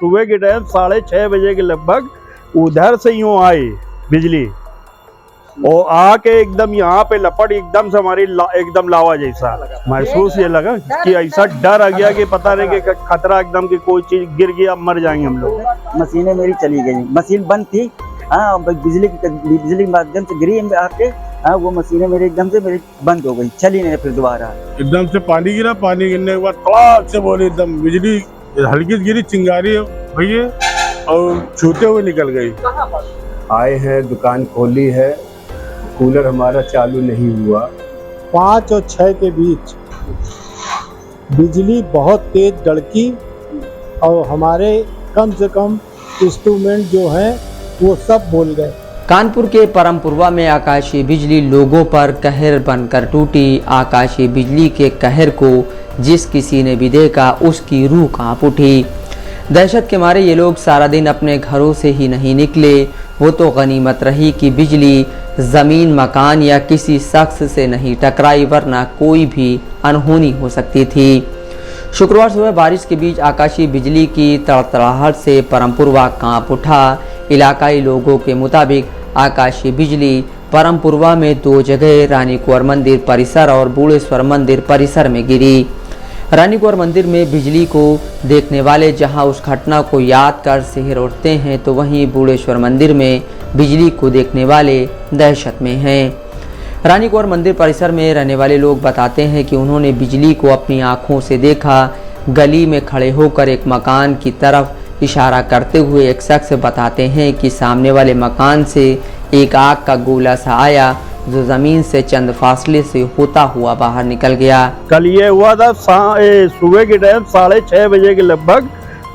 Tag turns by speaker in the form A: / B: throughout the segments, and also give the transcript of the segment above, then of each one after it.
A: सुबह के टाइम 6:30 बजे के लगभग उधर से यूं आई बिजली और आके एकदम यहाँ पे लपट एकदम से हमारी एकदम लावा जैसा महसूस ये लगा कि ऐसा डर आ गया कि पता नहीं कि खतरा एकदम की कोई चीज गिर गया मर जाएंगे हम लोग।
B: मशीनें मेरी चली गई, मशीन बंद थी। हाँ, बिजली के माध्यम से गिरी आके। हाँ, वो मशीनें मेरी एकदम से मेरी बंद हो गई, चली नहीं फिर दोबारा।
C: एकदम से पानी गिरा, पानी गिरने के बाद कड़ाक से बोले एकदम बिजली हल्की गिरी, चिंगारी भैया और छूते हुए निकल गई।
D: आए हैं, दुकान खोली है, कूलर हमारा चालू नहीं हुआ।
E: 5 और 6 के बीच बिजली बहुत तेज धड़की और हमारे कम से कम इंस्ट्रूमेंट जो हैं वो सब बोल गए।
F: कानपुर के परमपुरवा में आकाशीय बिजली लोगों पर कहर बनकर टूटी। आकाशीय बिजली के कहर को जिस किसी ने भी देखा उसकी रूह कांप उठी। दहशत के मारे ये लोग सारा दिन अपने घरों से ही नहीं निकले। वो तो गनीमत रही कि बिजली ज़मीन, मकान या किसी शख्स से नहीं टकराई, वरना कोई भी अनहोनी हो सकती थी। शुक्रवार सुबह बारिश के बीच आकाशीय बिजली की तड़तड़ाहट से परमपुरवा कांप उठा। इलाकाई लोगों के मुताबिक आकाशीय बिजली परमपुरवा में 2 जगह रानी कुंवर मंदिर परिसर और बूढ़ेश्वर मंदिर परिसर में गिरी। रानी कुंवर मंदिर में बिजली को देखने वाले जहां उस घटना को याद कर सिहर उठते हैं, तो वहीं बूढ़ेश्वर मंदिर में बिजली को देखने वाले दहशत में हैं। रानी कुंवर मंदिर परिसर में रहने वाले लोग बताते हैं कि उन्होंने बिजली को अपनी आंखों से देखा। गली में खड़े होकर एक मकान की तरफ इशारा करते हुए एक शख्स बताते हैं कि सामने वाले मकान से एक आग का गोला सा आया जो जमीन से चंद फासले से होता हुआ बाहर निकल गया।
A: कल ये हुआ था सुबह के टाइम 6:30 बजे के लगभग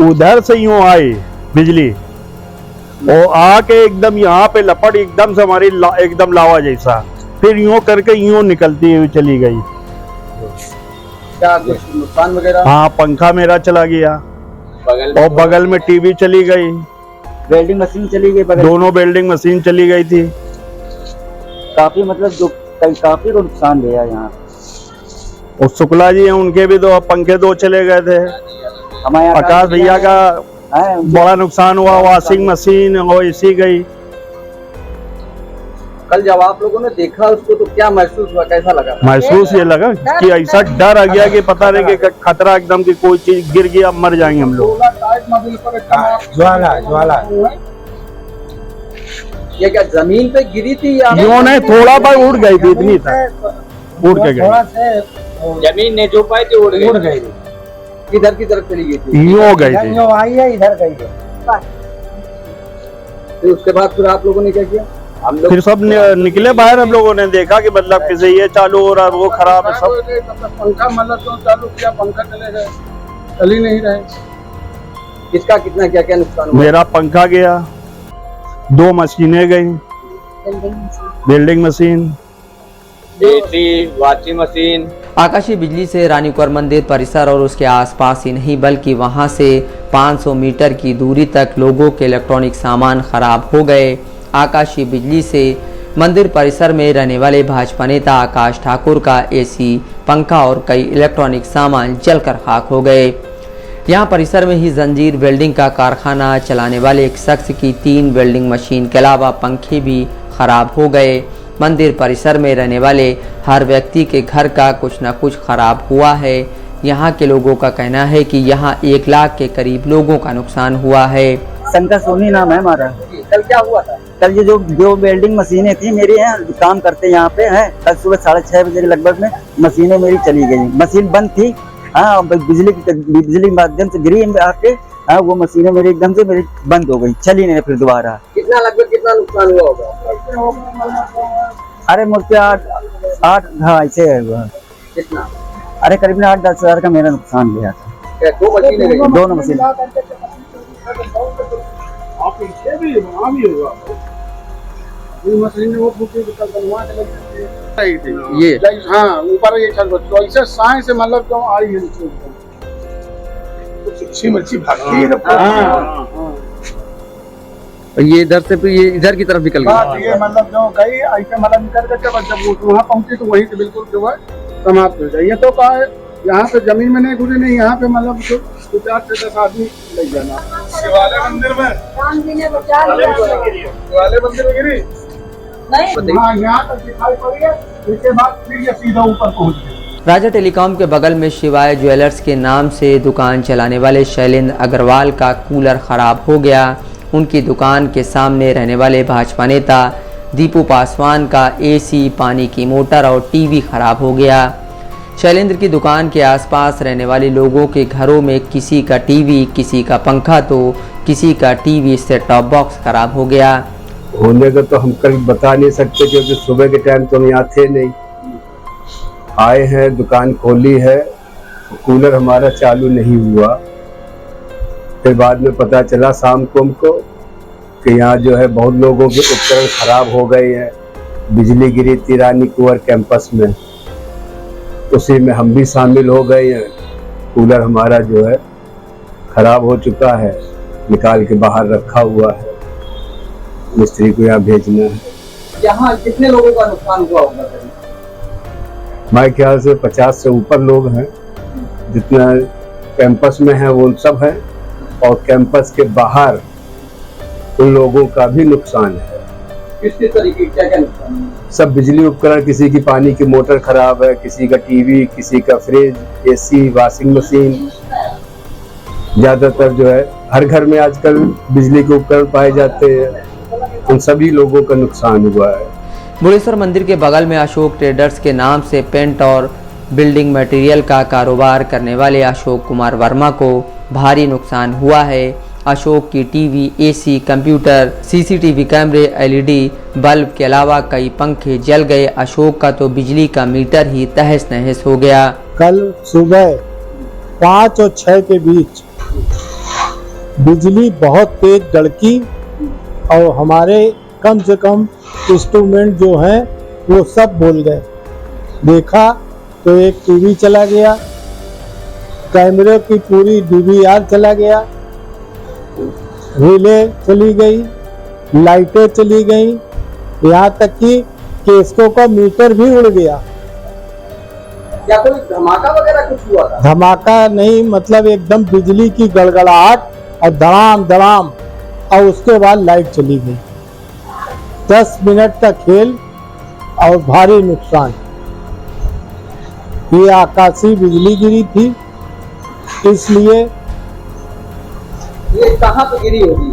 A: उधर से यूं आई बिजली और आके एकदम यहाँ पे लपट एकदम से हमारी एकदम लावा जैसा, फिर यूं करके यूं निकलती हुई चली गई।
B: क्या कुछ नुकसान वगैरह?
A: हाँ, पंखा मेरा चला गया और बगल में टीवी चली गई,
B: वेल्डिंग मशीन चली गई,
A: दोनों वेल्डिंग मशीन चली गई थी।
B: काफी मतलब जो काफी नुकसान गया यहाँ।
A: और शुक्ला जी हैं, उनके भी 2 पंखे 2 चले गए थे।
B: हमारे
A: आकाश भैया का बड़ा नुकसान हुआ, वॉशिंग मशीन और एसी गई।
B: कल जब आप लोगों ने देखा उसको तो क्या महसूस हुआ, कैसा लगा?
A: महसूस ये लगा कि ऐसा डर आ गया कि पता नहीं कि खतरा एकदम की कोई चीज गिर गया मर जाएंगे हम लोग।
D: ज्वाला
B: ये क्या जमीन पे गिरी थी या
A: यूं नहीं, थोड़ा पर उड़ गई थी, इतनी था, उड़ के गई।
B: जमीन ने जो पाई थी उड़ गई। किधर की तरफ चली गई थी?
A: यूं गई थी,
E: आई है इधर गई है।
B: फिर उसके बाद फिर आप लोगों ने क्या किया? हम लोग
A: फिर सब निकले बाहर। हम लोगों ने देखा कि मतलब किसे ये चालू हो रहा है, वो खराब है सब।
C: पंखा मतलब जो चालू किया, पंखा चले गए, चल ही नहीं रहे।
B: किसका कितना क्या क्या नुकसान हुआ?
A: मेरा पंखा गया, 2 मशीनें गई, welding machine,
B: AC, washing machine.
F: आकाशीय बिजली से रानी कुंवर मंदिर परिसर और उसके आसपास ही नहीं बल्कि वहां से 500 मीटर की दूरी तक लोगों के इलेक्ट्रॉनिक सामान खराब हो गए। आकाशीय बिजली से मंदिर परिसर में रहने वाले भाजपा नेता आकाश ठाकुर का एसी, पंखा और कई इलेक्ट्रॉनिक सामान जलकर खाक हो गए। यहाँ परिसर में ही जंजीर वेल्डिंग का कारखाना चलाने वाले एक शख्स की 3 वेल्डिंग मशीन के अलावा पंखे भी खराब हो गए। मंदिर परिसर में रहने वाले हर व्यक्ति के घर का कुछ न कुछ खराब हुआ है। यहाँ के लोगों का कहना है कि यहाँ 1 लाख के करीब लोगों का नुकसान हुआ है।
B: शंकर सोनी नाम है हमारा। कल क्या हुआ था? कल ये जो वेल्डिंग मशीनें थी मेरी हैं, काम करते यहाँ पे हैं, कल सुबह 6:30 बजे के लगभग में मशीनें मेरी चली गई, मशीन बंद थी। हाँ, बिजली के माध्यम से गिरी आके। हाँ, वो मशीनें मेरी एकदम से मेरी बंद हो गई, चली नहीं फिर दोबारा। कितना लगभग कितना नुकसान हुआ होगा? अरे मुझसे 8 ऐसे हुआ। कितना? अरे करीबन 8-10 हजार का मेरा नुकसान गया था। 2 मशीनें? दोनों मशीन।
C: ये हाँ, ऊपर ये ऐसे साए से मतलब क्यों आई है, मच्छी भागती है।
B: ये इधर से फिर ये इधर की तरफ निकल गया।
C: ये मतलब जो गई ऐसे मतलब निकल के जब वहाँ पहुंची तो वहीं से बिल्कुल जो है समाप्त हो जाए। ये तो कहा है यहाँ पे जमीन में नहीं घुसी, नहीं यहाँ पे मतलब 4 से 10 आदमी ले जाना। शिवालय मंदिर में शिवालय मंदिर में गिरी
E: हाँ, यहाँ तक दिखाई पड़ी है, इसके बाद फिर ये सीधा ऊपर पहुँच गई।
F: राजा टेलीकॉम के बगल में शिवाय ज्वेलर्स के नाम से दुकान चलाने वाले शैलेंद्र अग्रवाल का कूलर खराब हो गया। उनकी दुकान के सामने रहने वाले भाजपा नेता दीपू पासवान का एसी, पानी की मोटर और टीवी खराब हो गया। शैलेंद्र की दुकान के आसपास रहने वाले लोगों के घरों में किसी का टीवी, किसी का पंखा तो किसी का टीवी सेट टॉप बॉक्स खराब हो गया।
D: होने का तो हम कभी बता नहीं सकते क्योंकि सुबह के टाइम तो हम यहाँ थे नहीं। आए हैं, दुकान खोली है, कूलर हमारा चालू नहीं हुआ। फिर बाद में पता चला शाम को हमको कि यहाँ जो है बहुत लोगों के उपकरण खराब हो गए हैं। बिजली गिरी थी रानी कुंवर कैंपस में, उसी में हम भी शामिल हो गए हैं। कूलर हमारा जो है खराब हो चुका है, निकाल के बाहर रखा हुआ है, मिस्त्री को यहाँ भेजना है।
B: यहाँ कितने लोगों का नुकसान हुआ होगा?
D: हमारे ख्याल से 50 से ऊपर लोग हैं। जितना कैंपस में है वो सब है, और कैंपस के बाहर उन लोगों का भी नुकसान है।
B: किस तरीके क्या क्या नुकसान है?
D: सब बिजली उपकरण, किसी की पानी की मोटर खराब है, किसी का टीवी, किसी का फ्रिज, एसी, वॉशिंग मशीन। ज्यादातर जो है हर घर में आजकल बिजली के उपकरण पाए जाते हैं, उन सभी लोगों का नुकसान हुआ है।
F: बुढ़ेश्वर मंदिर के बगल में अशोक ट्रेडर्स के नाम से पेंट और बिल्डिंग मटेरियल का कारोबार करने वाले अशोक कुमार वर्मा को भारी नुकसान हुआ है। अशोक की टीवी, एसी, कंप्यूटर, सीसीटीवी कैमरे, एलईडी बल्ब के अलावा कई पंखे जल गए। अशोक का तो बिजली का मीटर ही तहस नहस हो गया।
E: कल सुबह 5 और 6 के बीच बिजली बहुत तेज कड़की और हमारे कम से कम इंस्ट्रूमेंट जो हैं वो सब बोल गए। देखा तो एक टीवी चला गया, कैमरे की पूरी डीवीआर चला गया, रिले चली गई, लाइटें चली गई, यहाँ तक कि केस्को का मीटर भी उड़ गया।
B: क्या कोई धमाका वगैरह कुछ हुआ था?
E: धमाका नहीं, मतलब एकदम बिजली की गड़गड़ाहट और धड़ाम धड़ाम, और उसके बाद लाइट चली गई। 10 मिनट का खेल और भारी नुकसान। ये आकाशीय बिजली गिरी थी, इसलिए
B: ये कहाँ पे गिरी होगी?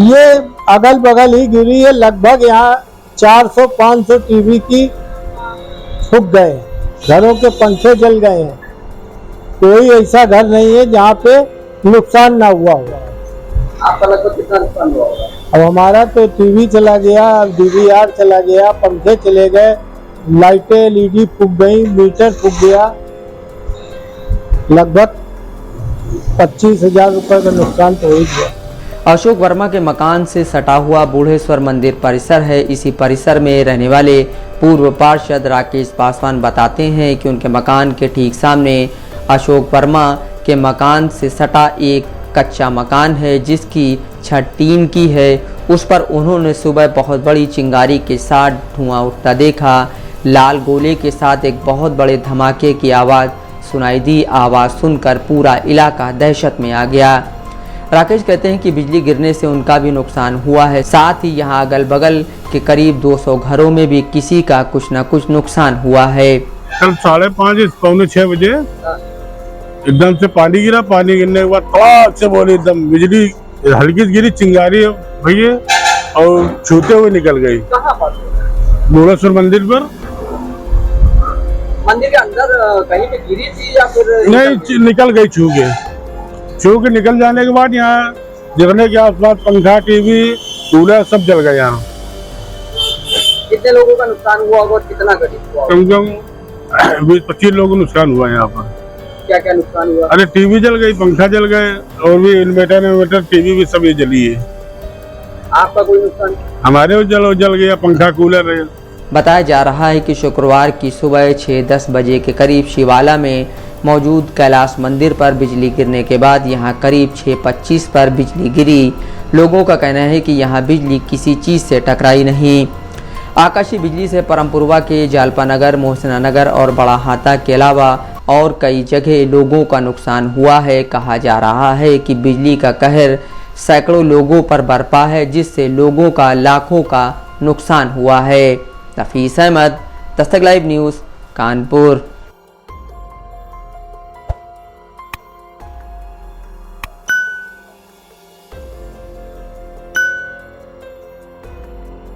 E: ये अगल बगल ही गिरी है। लगभग यहाँ 400-500 टीवी की फूक गए, घरों के पंखे जल गए हैं। कोई ऐसा घर नहीं है जहाँ पे नुकसान ना हुआ होगा।
B: आपका लगभग कितना नुकसान हुआ होगा?
E: अब हमारा तो टीवी चला गया, डीवीआर चला गया, पंखे चले गए, लाइटें एलईडी फूक गई, मीटर फूक गया। लगभग 25,000 रुपए का नुकसान तो हो ही गया।
F: अशोक वर्मा के मकान से सटा हुआ बूढ़ेश्वर मंदिर परिसर है। इसी परिसर में रहने वाले पूर्व पार्षद राकेश पासवान बताते हैं कि उनके मकान के ठीक सामने अशोक वर्मा के मकान से सटा एक कच्चा मकान है, जिसकी छत टीन की है। उस पर उन्होंने सुबह बहुत बड़ी चिंगारी के साथ धुआं उठता देखा। लाल गोले के साथ एक बहुत बड़े धमाके की आवाज़ सुनाई दी। आवाज़ सुनकर पूरा इलाका दहशत में आ गया। राकेश कहते हैं कि बिजली गिरने से उनका भी नुकसान हुआ है, साथ ही यहाँ अगल बगल के करीब 200 घरों में भी किसी का कुछ न कुछ नुकसान हुआ है।
C: कल 5:30 पौने 6 बजे एकदम से पानी गिरा। पानी गिरने के बाद तड़ाक से बोले एकदम बिजली हल्की गिरी, चिंगारी भैया और छूते हुए निकल गई।
B: कहाँ पर?
C: बुढ़ेश्वर मंदिर पर।
B: मंदिर के अंदर कहीं पे गिरी थी या फिर?
C: नहीं, निकल गई छू के निकल जाने के बाद यहाँ गिरने के आसपास पंखा, टीवी, कूलर सब जल गए। यहाँ
B: कितने लोगों का नुकसान हुआ होगा? कितना गरीब हुआ?
C: कम से कम 20-25 लोगों को नुकसान हुआ यहाँ पर।
B: क्या क्या नुकसान हुआ?
C: अरे टीवी जल गई, पंखा जल गए, और भी इन्वर्टर टीवी भी सब ये जली है।
B: आपका कोई नुकसान?
C: हमारे जल गया पंखा, कूलर है।
F: बताया जा रहा है कि शुक्रवार की सुबह 6-10 बजे के करीब शिवाला में मौजूद कैलाश मंदिर पर बिजली गिरने के बाद यहाँ करीब 6:25 पर बिजली गिरी। लोगों का कहना है कि यहाँ बिजली किसी चीज़ से टकराई नहीं। आकाशीय बिजली से परमपुरवा के जालपा नगर, मोहसिना नगर और बड़ा हाता के अलावा और कई जगह लोगों का नुकसान हुआ है। कहा जा रहा है कि बिजली का कहर सैकड़ों लोगों पर बरपा है, जिससे लोगों का लाखों का नुकसान हुआ है। नफीस अहमद, दस्तक लाइव न्यूज़, कानपुर।